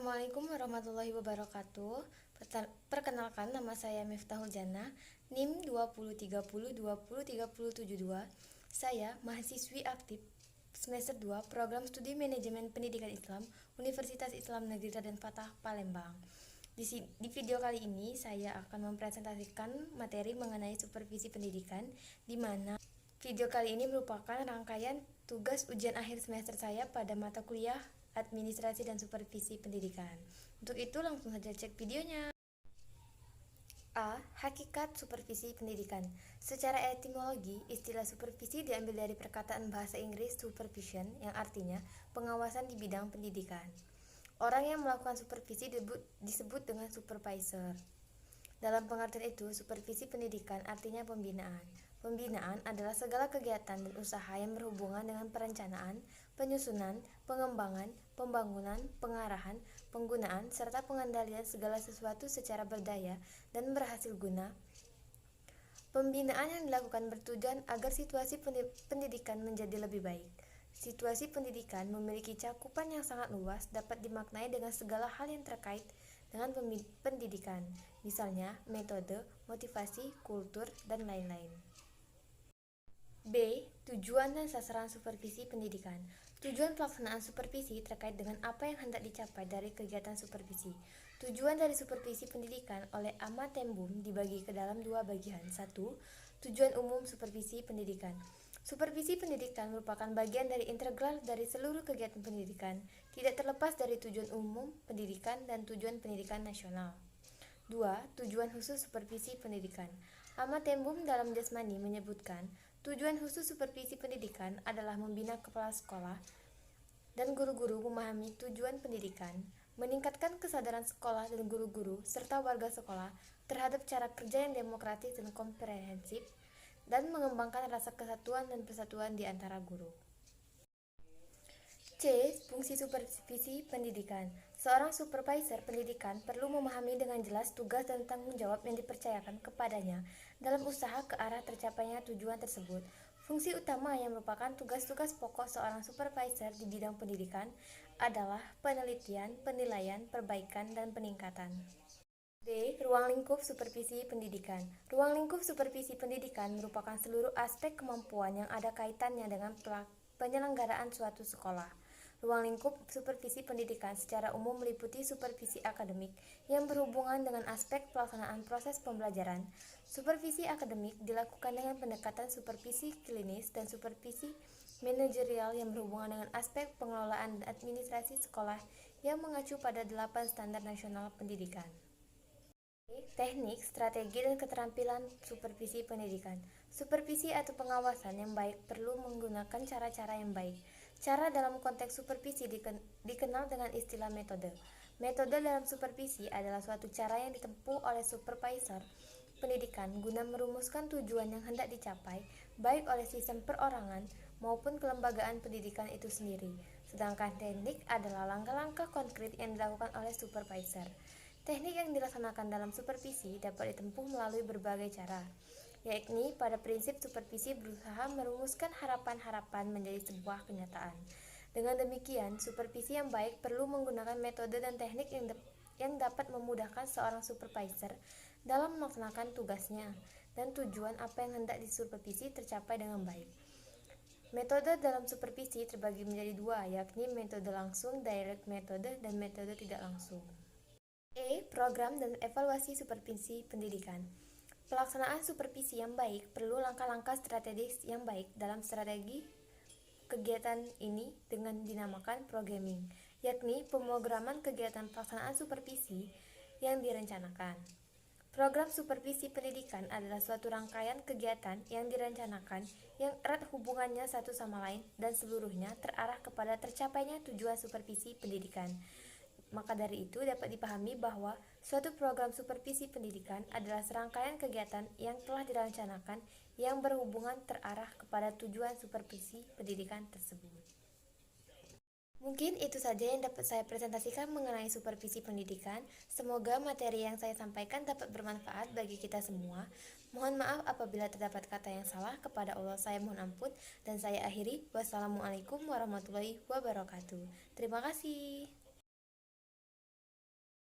Assalamualaikum warahmatullahi wabarakatuh. Perkenalkan, nama saya Miftahul Jannah, NIM 2030203072. Saya mahasiswi aktif semester 2 Program Studi Manajemen Pendidikan Islam Universitas Islam Negeri Raden Fatah, Palembang. Di video kali ini saya akan mempresentasikan materi mengenai supervisi pendidikan, di mana video kali ini merupakan rangkaian tugas ujian akhir semester saya pada mata kuliah Administrasi dan Supervisi Pendidikan. Untuk itu langsung saja cek videonya. A. Hakikat supervisi pendidikan. Secara etimologi, istilah supervisi diambil dari perkataan bahasa Inggris supervision, yang artinya pengawasan di bidang pendidikan. Orang yang melakukan supervisi disebut dengan supervisor. Dalam pengertian itu, supervisi pendidikan artinya pembinaan. Pembinaan adalah segala kegiatan dan usaha yang berhubungan dengan perencanaan, penyusunan, pengembangan, pembangunan, pengarahan, penggunaan, serta pengendalian segala sesuatu secara berdaya dan berhasil guna. Pembinaan yang dilakukan bertujuan agar situasi pendidikan menjadi lebih baik. Situasi pendidikan memiliki cakupan yang sangat luas, dapat dimaknai dengan segala hal yang terkait dengan pendidikan, misalnya metode, motivasi, kultur, dan lain-lain. B. Tujuan dan sasaran supervisi pendidikan. Tujuan pelaksanaan supervisi terkait dengan apa yang hendak dicapai dari kegiatan supervisi. Tujuan dari supervisi pendidikan oleh Amatembum dibagi ke dalam dua bagian. 1. Tujuan umum supervisi pendidikan. Supervisi pendidikan merupakan bagian dari integral dari seluruh kegiatan pendidikan, tidak terlepas dari tujuan umum pendidikan dan tujuan pendidikan nasional. 2. Tujuan khusus supervisi pendidikan. Amatembum dalam Jasmani menyebutkan, tujuan khusus supervisi pendidikan adalah membina kepala sekolah dan guru-guru memahami tujuan pendidikan, meningkatkan kesadaran sekolah dan guru-guru serta warga sekolah terhadap cara kerja yang demokratis dan komprehensif, dan mengembangkan rasa kesatuan dan persatuan di antara guru. C. Fungsi supervisi pendidikan. Seorang supervisor pendidikan perlu memahami dengan jelas tugas dan tanggung jawab yang dipercayakan kepadanya dalam usaha ke arah tercapainya tujuan tersebut. Fungsi utama yang merupakan tugas-tugas pokok seorang supervisor di bidang pendidikan adalah penelitian, penilaian, perbaikan, dan peningkatan. D. Ruang lingkup supervisi pendidikan. Ruang lingkup supervisi pendidikan merupakan seluruh aspek kemampuan yang ada kaitannya dengan penyelenggaraan suatu sekolah. Ruang lingkup supervisi pendidikan secara umum meliputi supervisi akademik yang berhubungan dengan aspek pelaksanaan proses pembelajaran. Supervisi akademik dilakukan dengan pendekatan supervisi klinis dan supervisi manajerial yang berhubungan dengan aspek pengelolaan dan administrasi sekolah yang mengacu pada 8 standar nasional pendidikan. Teknik, strategi, dan keterampilan supervisi pendidikan. Supervisi atau pengawasan yang baik perlu menggunakan cara-cara yang baik. Cara dalam konteks supervisi dikenal dengan istilah metode. Metode dalam supervisi adalah suatu cara yang ditempuh oleh supervisor pendidikan guna merumuskan tujuan yang hendak dicapai, baik oleh sistem perorangan maupun kelembagaan pendidikan itu sendiri. Sedangkan teknik adalah langkah-langkah konkret yang dilakukan oleh supervisor. Teknik yang dilaksanakan dalam supervisi dapat ditempuh melalui berbagai cara, yakni pada prinsip supervisi berusaha merumuskan harapan-harapan menjadi sebuah kenyataan. Dengan demikian, supervisi yang baik perlu menggunakan metode dan teknik yang dapat memudahkan seorang supervisor dalam melaksanakan tugasnya dan tujuan apa yang hendak disupervisi tercapai dengan baik. Metode dalam supervisi terbagi menjadi dua, yakni metode langsung direct metode dan metode tidak langsung. E. Program dan evaluasi supervisi pendidikan. Pelaksanaan supervisi yang baik perlu langkah-langkah strategis yang baik. Dalam strategi kegiatan ini dengan dinamakan programming, yakni pemrograman kegiatan pelaksanaan supervisi yang direncanakan. Program supervisi pendidikan adalah suatu rangkaian kegiatan yang direncanakan yang erat hubungannya satu sama lain dan seluruhnya terarah kepada tercapainya tujuan supervisi pendidikan. Maka dari itu dapat dipahami bahwa suatu program supervisi pendidikan adalah serangkaian kegiatan yang telah direncanakan yang berhubungan terarah kepada tujuan supervisi pendidikan tersebut. Mungkin itu saja yang dapat saya presentasikan mengenai supervisi pendidikan. Semoga materi yang saya sampaikan dapat bermanfaat bagi kita semua. Mohon maaf apabila terdapat kata yang salah. Kepada Allah saya mohon ampun, dan saya akhiri. Wassalamualaikum warahmatullahi wabarakatuh. Terima kasih.